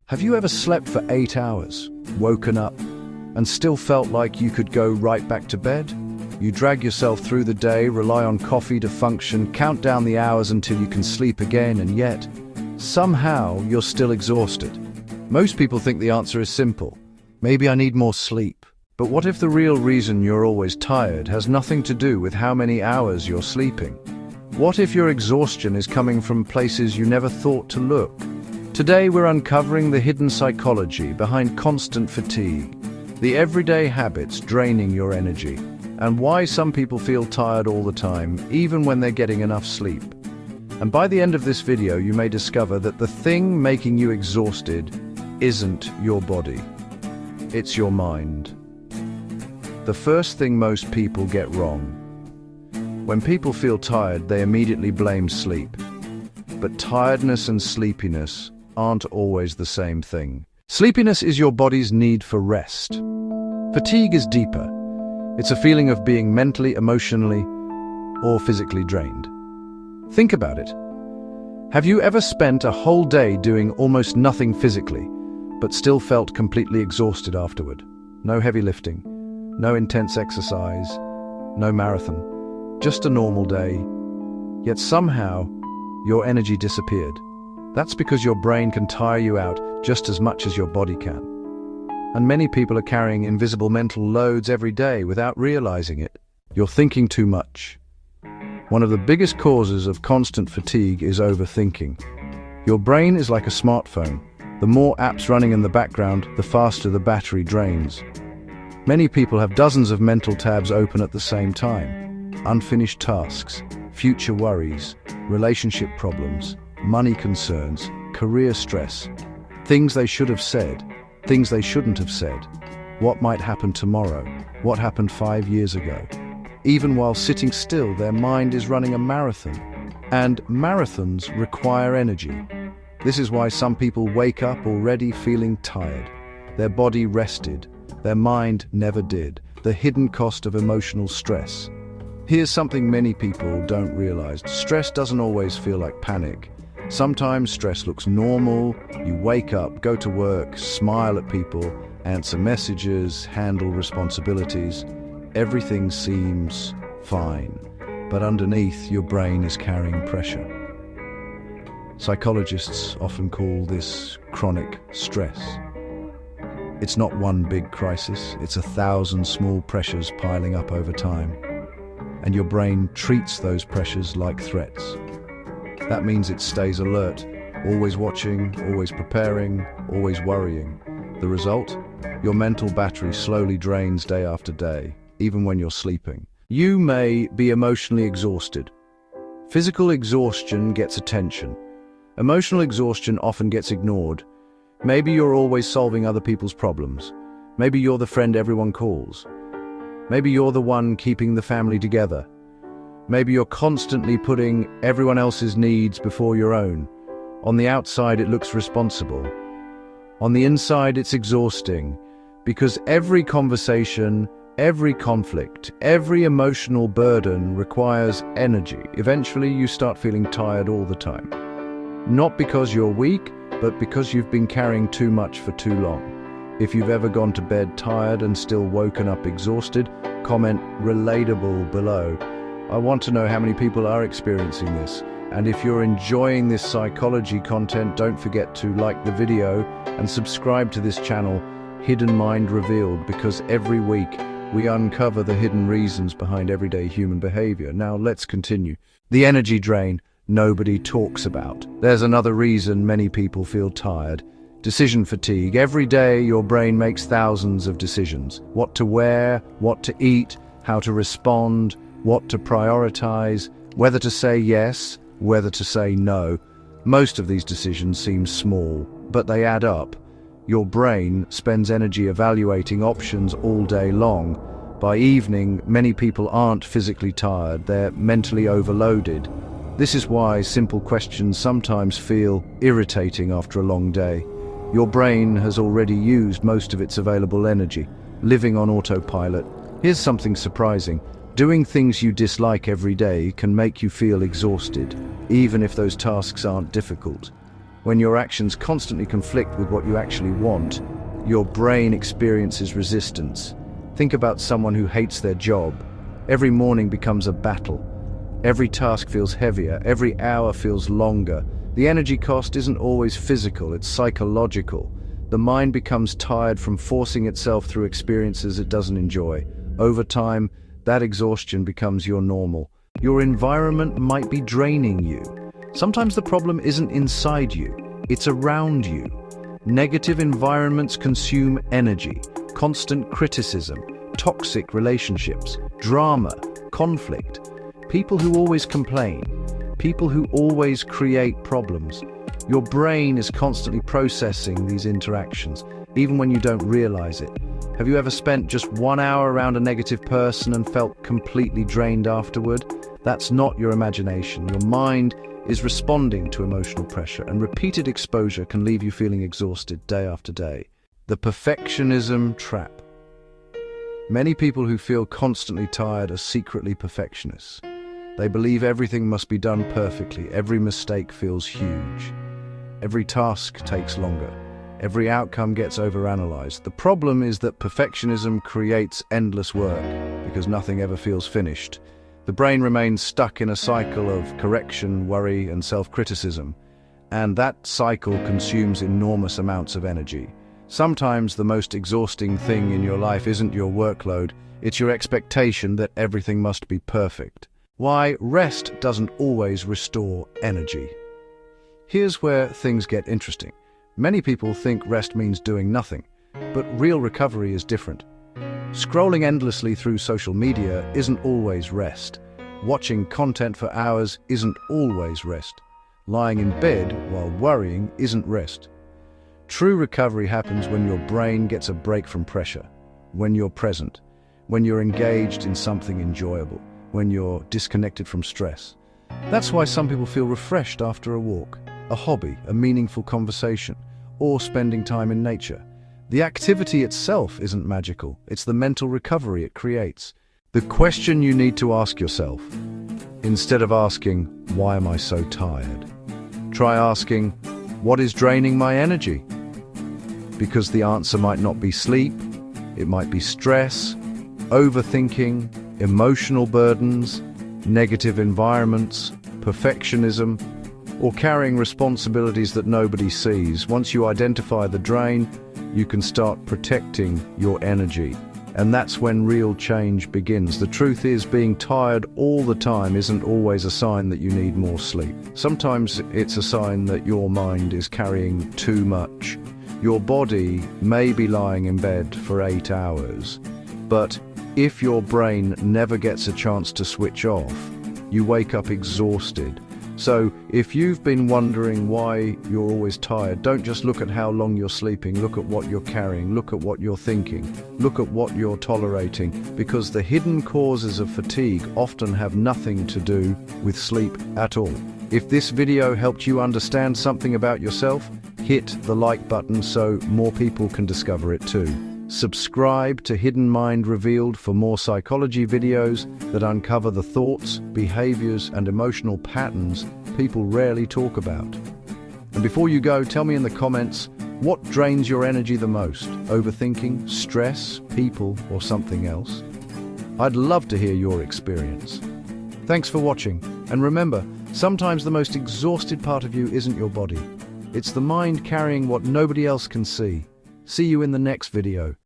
Have you ever slept for 8 hours, woken up, and still felt like you could go right back to bed? You drag yourself through the day, rely on coffee to function, count down the hours until you can sleep again, and yet, somehow, you're still exhausted. Most people think the answer is simple. Maybe I need more sleep. But what if the real reason you're always tired has nothing to do with how many hours you're sleeping? What if your exhaustion is coming from places you never thought to look? Today we're uncovering the hidden psychology behind constant fatigue, the everyday habits draining your energy, and why some people feel tired all the time, even when they're getting enough sleep. And by the end of this video, you may discover that the thing making you exhausted isn't your body. It's your mind. The first thing most people get wrong. When people feel tired, they immediately blame sleep. But tiredness and sleepiness aren't always the same thing. Sleepiness is your body's need for rest. Fatigue is deeper. It's a feeling of being mentally, emotionally, or physically drained. Think about it. Have you ever spent a whole day doing almost nothing physically, but still felt completely exhausted afterward? No heavy lifting, no intense exercise, no marathon, just a normal day. Yet somehow, your energy disappeared. That's because your brain can tire you out just as much as your body can. And many people are carrying invisible mental loads every day without realizing it. You're thinking too much. One of the biggest causes of constant fatigue is overthinking. Your brain is like a smartphone. The more apps running in the background, the faster the battery drains. Many people have dozens of mental tabs open at the same time. Unfinished tasks, future worries, relationship problems, money concerns, career stress, things they should have said, things they shouldn't have said, what might happen tomorrow, what happened 5 years ago. Even while sitting still, their mind is running a marathon. And marathons require energy. This is why some people wake up already feeling tired. Their body rested, their mind never did. The hidden cost of emotional stress. Here's something many people don't realize. Stress doesn't always feel like panic. Sometimes stress looks normal. You wake up, go to work, smile at people, answer messages, handle responsibilities. Everything seems fine, but underneath, your brain is carrying pressure. Psychologists often call this chronic stress. It's not one big crisis, it's 1,000 small pressures piling up over time. And your brain treats those pressures like threats. That means it stays alert, always watching, always preparing, always worrying. The result? Your mental battery slowly drains day after day, even when you're sleeping. You may be emotionally exhausted. Physical exhaustion gets attention. Emotional exhaustion often gets ignored. Maybe you're always solving other people's problems. Maybe you're the friend everyone calls. Maybe you're the one keeping the family together. Maybe you're constantly putting everyone else's needs before your own. On the outside, it looks responsible. On the inside, it's exhausting, because every conversation, every conflict, every emotional burden requires energy. Eventually, you start feeling tired all the time. Not because you're weak, but because you've been carrying too much for too long. If you've ever gone to bed tired and still woken up exhausted, comment "relatable" below. I want to know how many people are experiencing this. And if you're enjoying this psychology content, don't forget to like the video and subscribe to this channel, Hidden Mind Revealed, because every week we uncover the hidden reasons behind everyday human behavior. Now let's continue. The energy drain nobody talks about. There's another reason many people feel tired. Decision fatigue. Every day your brain makes thousands of decisions. What to wear, what to eat, how to respond, what to prioritize, whether to say yes, whether to say no. Most of these decisions seem small, but they add up. Your brain spends energy evaluating options all day long. By evening, many people aren't physically tired, they're mentally overloaded. This is why simple questions sometimes feel irritating after a long day. Your brain has already used most of its available energy, living on autopilot. Here's something surprising. Doing things you dislike every day can make you feel exhausted, even if those tasks aren't difficult. When your actions constantly conflict with what you actually want, your brain experiences resistance. Think about someone who hates their job. Every morning becomes a battle. Every task feels heavier, every hour feels longer. The energy cost isn't always physical, it's psychological. The mind becomes tired from forcing itself through experiences it doesn't enjoy. Over time, that exhaustion becomes your normal. Your environment might be draining you. Sometimes the problem isn't inside you, it's around you. Negative environments consume energy, constant criticism, toxic relationships, drama, conflict. People who always complain, people who always create problems. Your brain is constantly processing these interactions, even when you don't realize it. Have you ever spent just 1 hour around a negative person and felt completely drained afterward? That's not your imagination. Your mind is responding to emotional pressure, and repeated exposure can leave you feeling exhausted day after day. The perfectionism trap. Many people who feel constantly tired are secretly perfectionists. They believe everything must be done perfectly. Every mistake feels huge. Every task takes longer. Every outcome gets overanalyzed. The problem is that perfectionism creates endless work because nothing ever feels finished. The brain remains stuck in a cycle of correction, worry, and self-criticism, and that cycle consumes enormous amounts of energy. Sometimes the most exhausting thing in your life isn't your workload, it's your expectation that everything must be perfect. Why rest doesn't always restore energy. Here's where things get interesting. Many people think rest means doing nothing, but real recovery is different. Scrolling endlessly through social media isn't always rest. Watching content for hours isn't always rest. Lying in bed while worrying isn't rest. True recovery happens when your brain gets a break from pressure, when you're present, when you're engaged in something enjoyable, when you're disconnected from stress. That's why some people feel refreshed after a walk, a hobby, a meaningful conversation, or spending time in nature. The activity itself isn't magical, it's the mental recovery it creates. The question you need to ask yourself, instead of asking, "Why am I so tired?" try asking, "What is draining my energy?" Because the answer might not be sleep, it might be stress, overthinking, emotional burdens, negative environments, perfectionism, or carrying responsibilities that nobody sees. Once you identify the drain, you can start protecting your energy. And that's when real change begins. The truth is, being tired all the time isn't always a sign that you need more sleep. Sometimes it's a sign that your mind is carrying too much. Your body may be lying in bed for 8 hours, but if your brain never gets a chance to switch off, you wake up exhausted. So if you've been wondering why you're always tired, don't just look at how long you're sleeping, look at what you're carrying, look at what you're thinking, look at what you're tolerating, because the hidden causes of fatigue often have nothing to do with sleep at all. If this video helped you understand something about yourself, hit the like button so more people can discover it too. Subscribe to Hidden Mind Revealed for more psychology videos that uncover the thoughts, behaviors, and emotional patterns people rarely talk about. And before you go, tell me in the comments, what drains your energy the most? Overthinking, stress, people, or something else? I'd love to hear your experience. Thanks for watching, and remember, sometimes the most exhausted part of you isn't your body. It's the mind carrying what nobody else can see. See you in the next video.